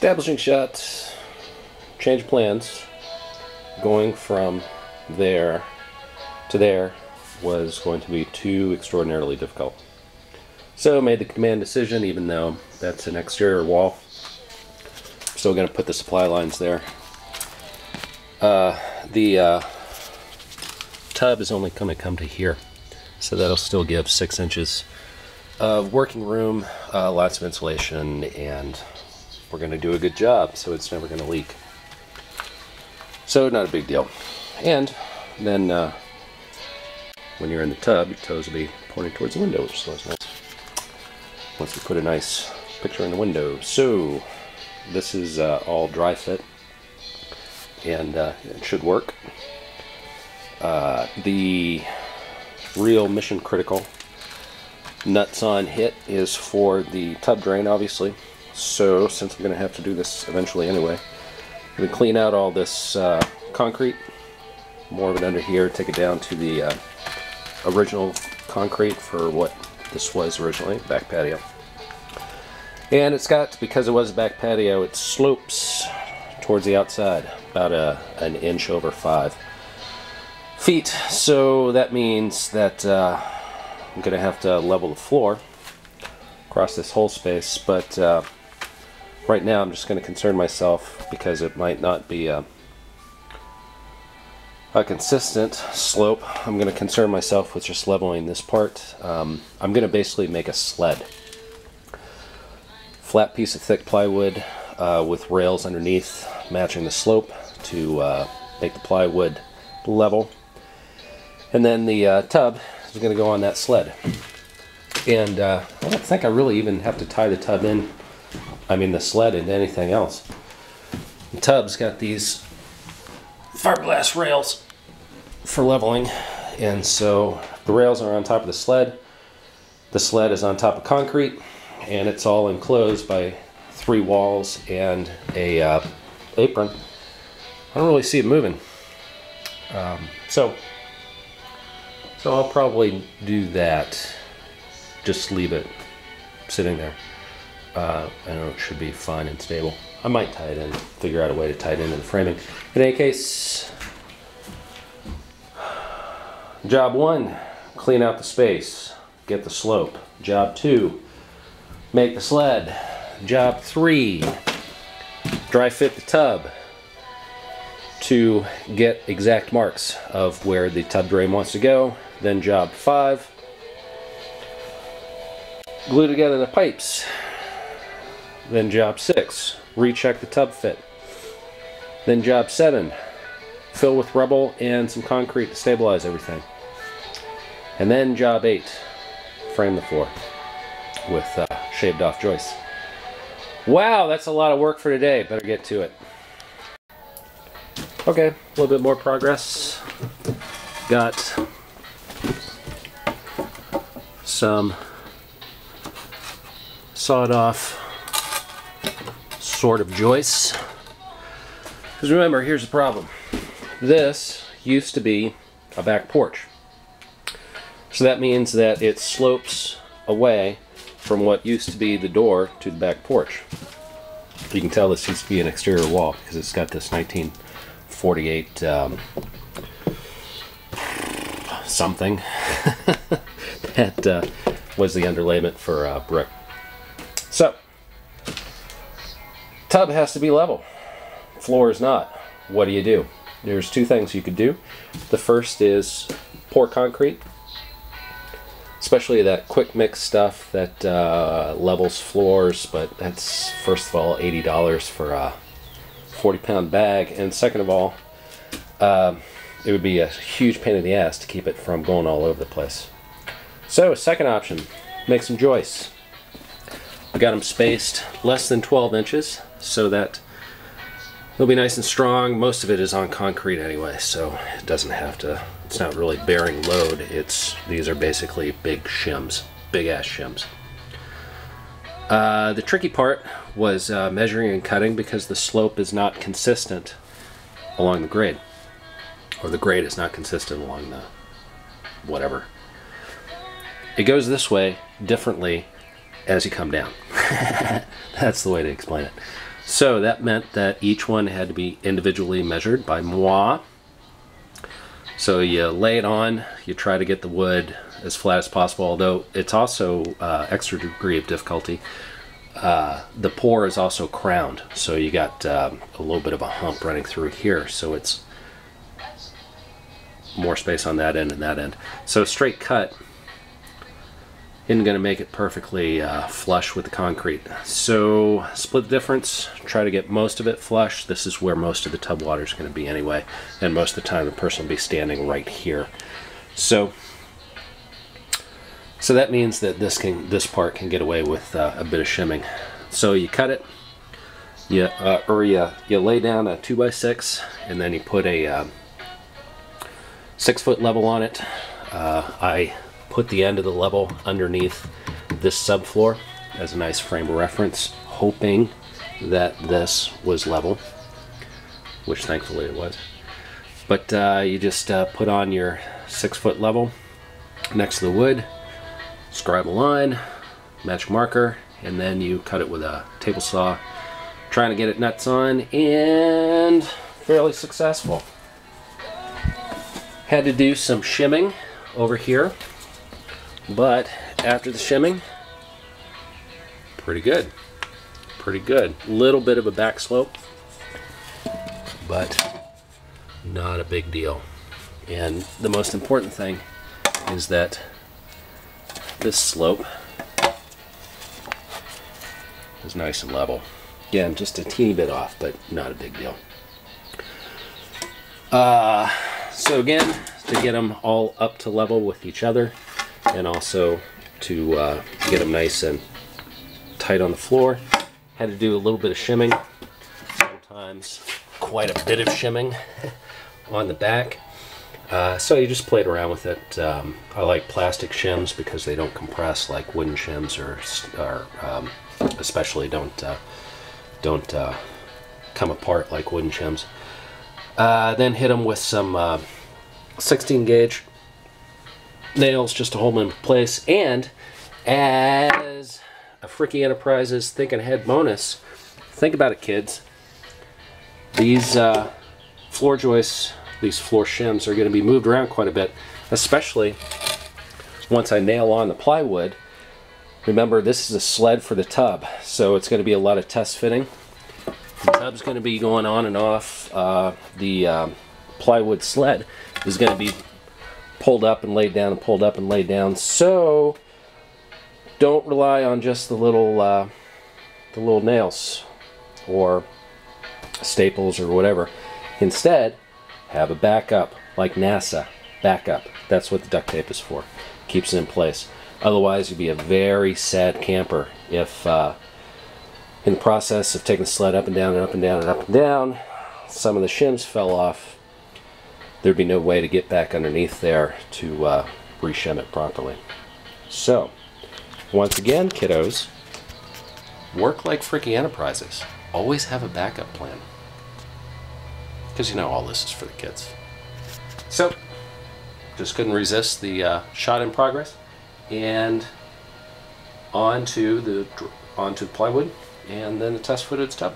Establishing shot, change of plans. Going from there to there was going to be too extraordinarily difficult. So made the command decision, even though that's an exterior wall. Still going to put the supply lines there. The tub is only going to come to here, so that'll still give 6 inches of working room, lots of insulation, and we're going to do a good job, so it's never going to leak. So not a big deal. And then when you're in the tub, your toes will be pointing towards the window, which is always nice. Once we put a nice picture in the window. So this is all dry fit, and it should work. The real mission critical nuts on hit is for the tub drain, obviously. So since I'm going to have to do this eventually anyway, I'm going to clean out all this concrete, more of it under here, take it down to the original concrete for what this was originally, back patio. And it's got, because it was a back patio, it slopes towards the outside, about an inch over 5 feet. So that means that I'm going to have to level the floor across this whole space, but right now I'm just going to concern myself, because it might not be a consistent slope. I'm going to concern myself with just leveling this part. I'm going to basically make a sled. Flat piece of thick plywood with rails underneath matching the slope to make the plywood level. And then the tub is going to go on that sled. And I don't think I really even have to tie the tub in, the sled, into anything else. The tub's got these fiberglass rails for leveling, and so the rails are on top of the sled is on top of concrete, and it's all enclosed by 3 walls and a apron. I don't really see it moving, so I'll probably do that, just leave it sitting there. I know it should be fine and stable. I might tie it in, figure out a way to tie it into the framing. In any case, job 1, clean out the space, get the slope. Job 2, make the sled. Job 3, dry fit the tub to get exact marks of where the tub drain wants to go. Then job 5, glue together the pipes. Then job 6, recheck the tub fit. Then job 7, fill with rubble and some concrete to stabilize everything. And then job 8, frame the floor with shaved off joists. Wow, that's a lot of work for today. Better get to it. Okay, a little bit more progress. Got some sawed off sort of joists. Because remember, here's the problem. This used to be a back porch. So that means that it slopes away from what used to be the door to the back porch. You can tell this used to be an exterior wall because it's got this 1948 something that was the underlayment for brick. So, tub has to be level. Floor is not. What do? There's 2 things you could do. The first is pour concrete, especially that quick mix stuff that levels floors, but that's, first of all, $80 for a 40-pound bag, and second of all, it would be a huge pain in the ass to keep it from going all over the place. So, second option, make some joists. I got them spaced less than 12 inches so that they'll be nice and strong. Most of it is on concrete anyway, so it doesn't have to, it's not really bearing load. These are basically big shims, big ass shims. The tricky part was measuring and cutting, because the slope is not consistent along the grade, or the grade is not consistent along the whatever. It goes this way differently as you come down. That's the way to explain it. So that meant that each one had to be individually measured by moi. So you lay it on, you try to get the wood as flat as possible, although it's also extra degree of difficulty. The pour is also crowned, so you got a little bit of a hump running through here, so it's more space on that end and that end. So a straight cut isn't going to make it perfectly flush with the concrete. So split the difference, try to get most of it flush. This is where most of the tub water is going to be anyway, and most of the time the person will be standing right here. So that means that this part can get away with a bit of shimming. So you cut it, you lay down a 2x6, and then you put a 6-foot level on it. I put the end of the level underneath this subfloor as a nice frame of reference, hoping that this was level, which thankfully it was. But you just put on your 6-foot level next to the wood, scribe a line, magic marker, and then you cut it with a table saw, trying to get it nuts on, and fairly successful. Had to do some shimming over here, but after the shimming, pretty good. Pretty good. Little bit of a back slope, but not a big deal. And the most important thing is that this slope is nice and level. Again, just a teeny bit off, but not a big deal. So again, to get them all up to level with each other, and also to get them nice and tight on the floor, had to do a little bit of shimming, sometimes quite a bit of shimming on the back. So you just played around with it. I like plastic shims because they don't compress like wooden shims, or especially don't come apart like wooden shims. Then hit them with some 16 gauge nails just to hold them in place. And as a Fricke Enterprises thinking ahead bonus, think about it, kids. These floor joists, these floor shims, are going to be moved around quite a bit, especially once I nail on the plywood. Remember, this is a sled for the tub, so it's going to be a lot of test fitting. The tub's going to be going on and off. The plywood sled is going to be pulled up and laid down and pulled up and laid down. So don't rely on just the little nails or staples or whatever. Instead, have a backup, like NASA. Backup. That's what the duct tape is for. Keeps it in place. Otherwise, you'd be a very sad camper if in the process of taking the sled up and down and up and down and up and down, some of the shims fell off. There'd be no way to get back underneath there to re-shim it properly. So, once again, kiddos, work like Fricke Enterprises. Always have a backup plan. Because you know all this is for the kids. So, just couldn't resist the shot in progress. And onto the plywood, and then the test footage tub.